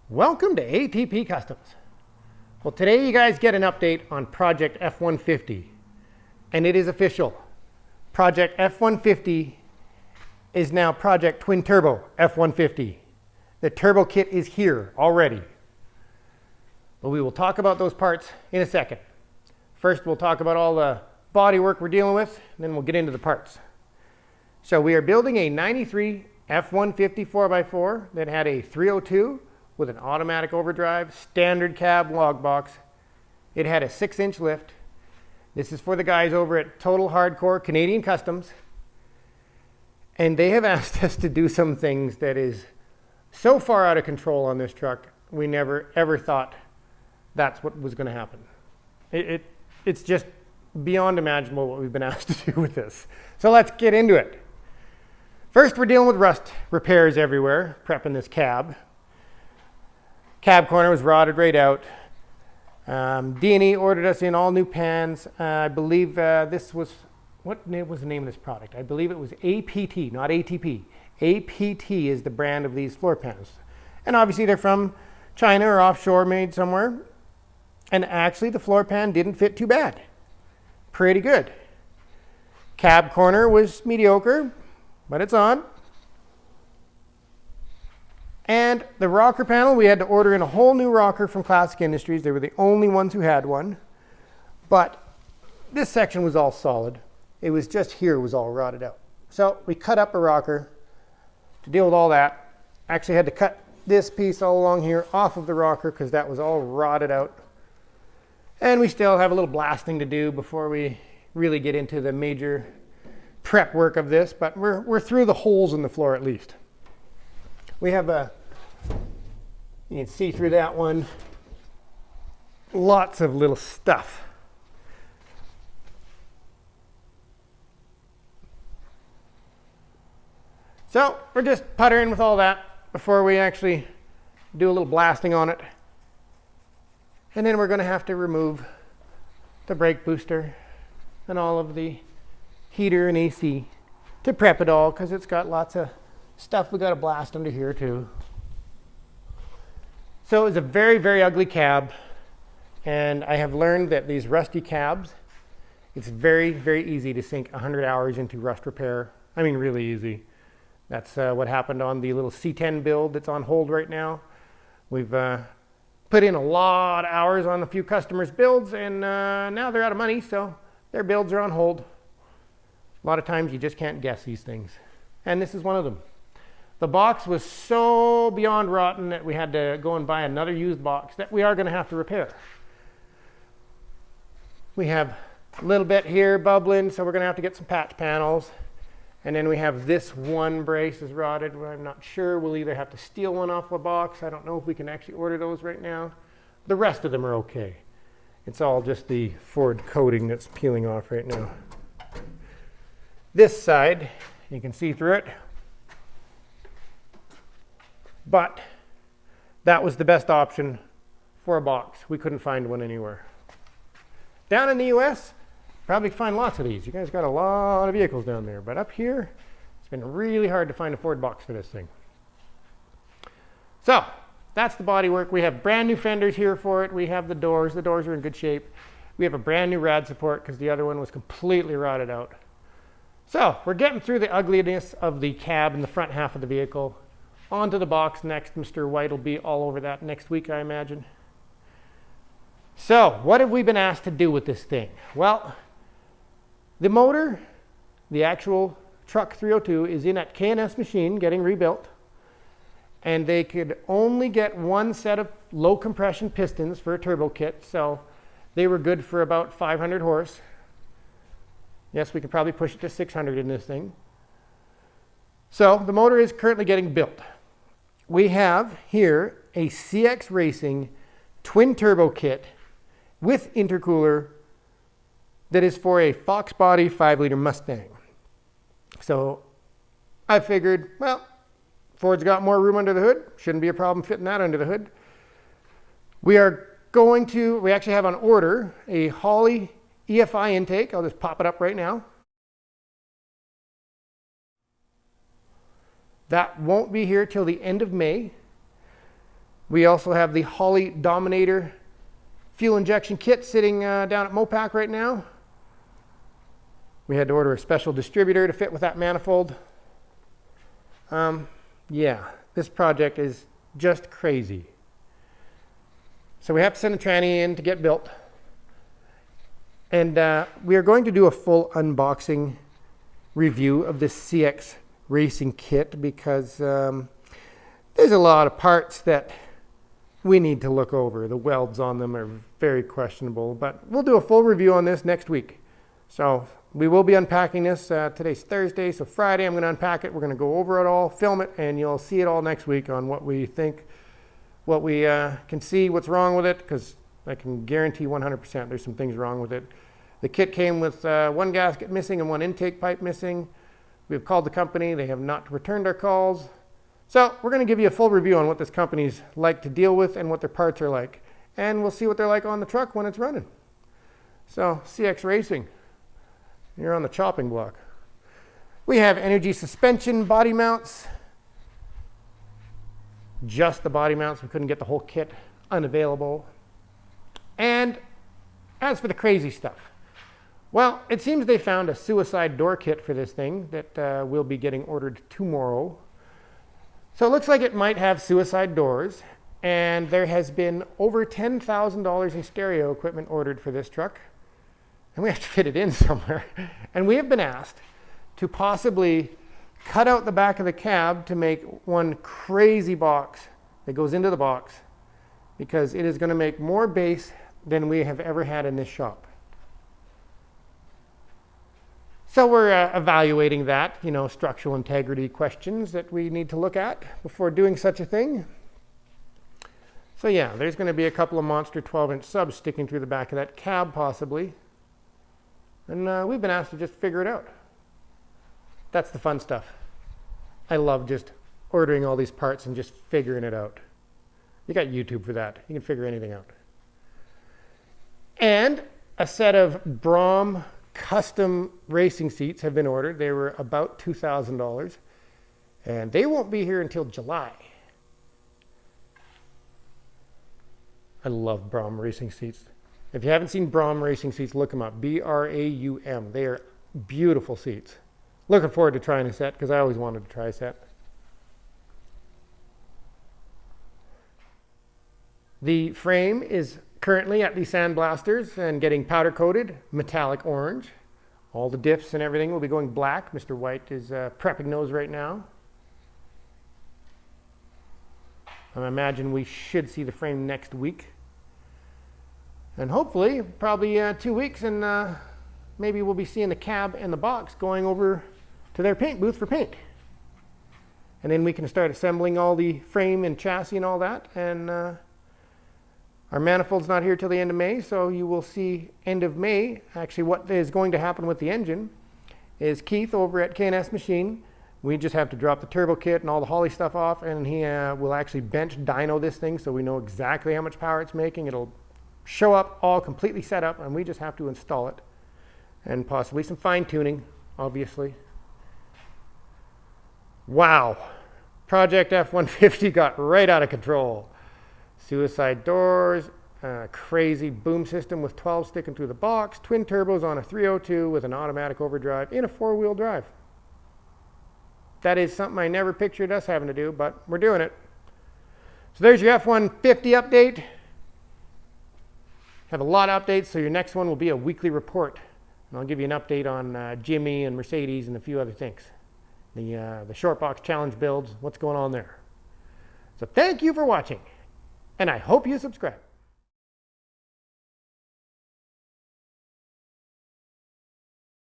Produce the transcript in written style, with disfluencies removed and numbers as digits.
Welcome to ATP Customs. Well, today you guys get an update on Project F150, and it is official. Project F150 is now Project Twin Turbo F150. The turbo kit is here already, but we will talk about those parts in a second. First, we'll talk about all the body work we're dealing with, and then we'll get into the parts. So we are building a 93 F150 4x4 that had a 302 with an automatic overdrive, standard cab log box. It had a 6-inch lift. This is for the guys over at Total Hardcore Canadian Customs. And they have asked us to do some things that is so far out of control on this truck, we never ever thought that's what was going to happen. It's just beyond imaginable what we've been asked to do with this. So let's get into it. First, we're dealing with rust repairs everywhere, prepping this cab. Cab corner was rotted right out. D&E ordered us in all new pans. I believe this was, what was the name of this product? I believe it was APT, not ATP. APT is the brand of these floor pans. And obviously they're from China or offshore, made somewhere. And actually the floor pan didn't fit too bad. Pretty good. Cab corner was mediocre, but it's on. And the rocker panel, we had to order in a whole new rocker from Classic Industries. They were the only ones who had one. But this section was all solid. It was just here was all rotted out. So we cut up a rocker to deal with all that. Actually had to cut this piece all along here off of the rocker because that was all rotted out. And we still have a little blasting to do before we really get into the major prep work of this. But we're through the holes in the floor at least. We have you can see through that one, lots of little stuff. So we're just puttering with all that before we actually do a little blasting on it. And then we're going to have to remove the brake booster and all of the heater and AC to prep it all because it's got lots of stuff we got to blast under here too. So it was a very, very ugly cab, and I have learned that these rusty cabs, it's very, very easy to sink 100 hours into rust repair. I mean, really easy. That's what happened on the little C10 build that's on hold right now. We've put in a lot of hours on a few customers' builds, and now they're out of money, so their builds are on hold. A lot of times you just can't guess these things, and this is one of them. The box was so beyond rotten that we had to go and buy another used box that we are going to have to repair. We have a little bit here bubbling, so we're going to have to get some patch panels. And then we have this one brace is rotted. I'm not sure. We'll either have to steal one off the box. I don't know if we can actually order those right now. The rest of them are okay. It's all just the Ford coating that's peeling off right now. This side, you can see through it. But that was the best option for a box. We couldn't find one anywhere. Down in the US, probably find lots of these. You guys got a lot of vehicles down there. But up here, it's been really hard to find a Ford box for this thing. So that's the body work. We have brand new fenders here for it. We have the doors. The doors are in good shape. We have a brand new rad support because the other one was completely rotted out. So we're getting through the ugliness of the cab in the front half of the vehicle. Onto the box next. Mr. White will be all over that next week, I imagine. So, what have we been asked to do with this thing? Well, the motor, the actual truck 302, is in at K&S Machine getting rebuilt. And they could only get one set of low compression pistons for a turbo kit. So, they were good for about 500 horse. Yes, we could probably push it to 600 in this thing. So, the motor is currently getting built. We have here a CX Racing twin turbo kit with intercooler that is for a Fox body 5-liter Mustang. So I figured, well, Ford's got more room under the hood. Shouldn't be a problem fitting that under the hood. We actually have on order a Holley EFI intake. I'll just pop it up right now. That won't be here till the end of May. We also have the Holley Dominator fuel injection kit sitting down at Mopac right now. We had to order a special distributor to fit with that manifold. Yeah, this project is just crazy. So we have to send a tranny in to get built. And we are going to do a full unboxing review of this CX racing kit because there's a lot of parts that we need to look over. The welds on them are very questionable, but we'll do a full review on this next week. So we will be unpacking this. Today's Thursday, so Friday I'm going to unpack it. We're going to go over it all, film it, and you'll see it all next week on what we think, what we can see, what's wrong with it, because I can guarantee 100% there's some things wrong with it. The kit came with one gasket missing and one intake pipe missing. We have called the company. They have not returned our calls. So we're going to give you a full review on what this company's like to deal with and what their parts are like. And we'll see what they're like on the truck when it's running. So CX Racing, you're on the chopping block. We have energy suspension body mounts. Just the body mounts. We couldn't get the whole kit, unavailable. And as for the crazy stuff, well, it seems they found a suicide door kit for this thing that will be getting ordered tomorrow. So it looks like it might have suicide doors, and there has been over $10,000 in stereo equipment ordered for this truck, and we have to fit it in somewhere. And we have been asked to possibly cut out the back of the cab to make one crazy box that goes into the box, because it is going to make more bass than we have ever had in this shop. So we're evaluating that, structural integrity questions that we need to look at before doing such a thing. So yeah, there's going to be a couple of monster 12-inch subs sticking through the back of that cab possibly. And we've been asked to just figure it out. That's the fun stuff. I love just ordering all these parts and just figuring it out. You got YouTube for that. You can figure anything out. And a set of Brom custom racing seats have been ordered. They were about $2,000, and they won't be here until July. I love Brom racing seats. If you haven't seen Brom racing seats, look them up. B-R-A-U-M. They are beautiful seats. Looking forward to trying a set because I always wanted to try a set. The frame is currently at the sandblasters and getting powder coated metallic orange. All the diffs and everything will be going black. Mr. White is prepping those right now. I imagine we should see the frame next week. And hopefully, probably 2 weeks, and maybe we'll be seeing the cab and the box going over to their paint booth for paint. And then we can start assembling all the frame and chassis and all that. And our manifold's not here till the end of May, so you will see end of May. Actually, what is going to happen with the engine is Keith over at K&S Machine, we just have to drop the turbo kit and all the Holley stuff off, and he will actually bench dyno this thing so we know exactly how much power it's making. It'll show up all completely set up, and we just have to install it. And possibly some fine tuning, obviously. Wow. Project F150 got right out of control. Suicide doors, crazy boom system with 12 sticking through the box, twin turbos on a 302 with an automatic overdrive in a 4-wheel drive. That is something I never pictured us having to do, but we're doing it. So there's your F150 update. Have a lot of updates, so your next one will be a weekly report. And I'll give you an update on Jimmy and Mercedes and a few other things. The short box challenge builds, what's going on there. So thank you for watching. And I hope you subscribe.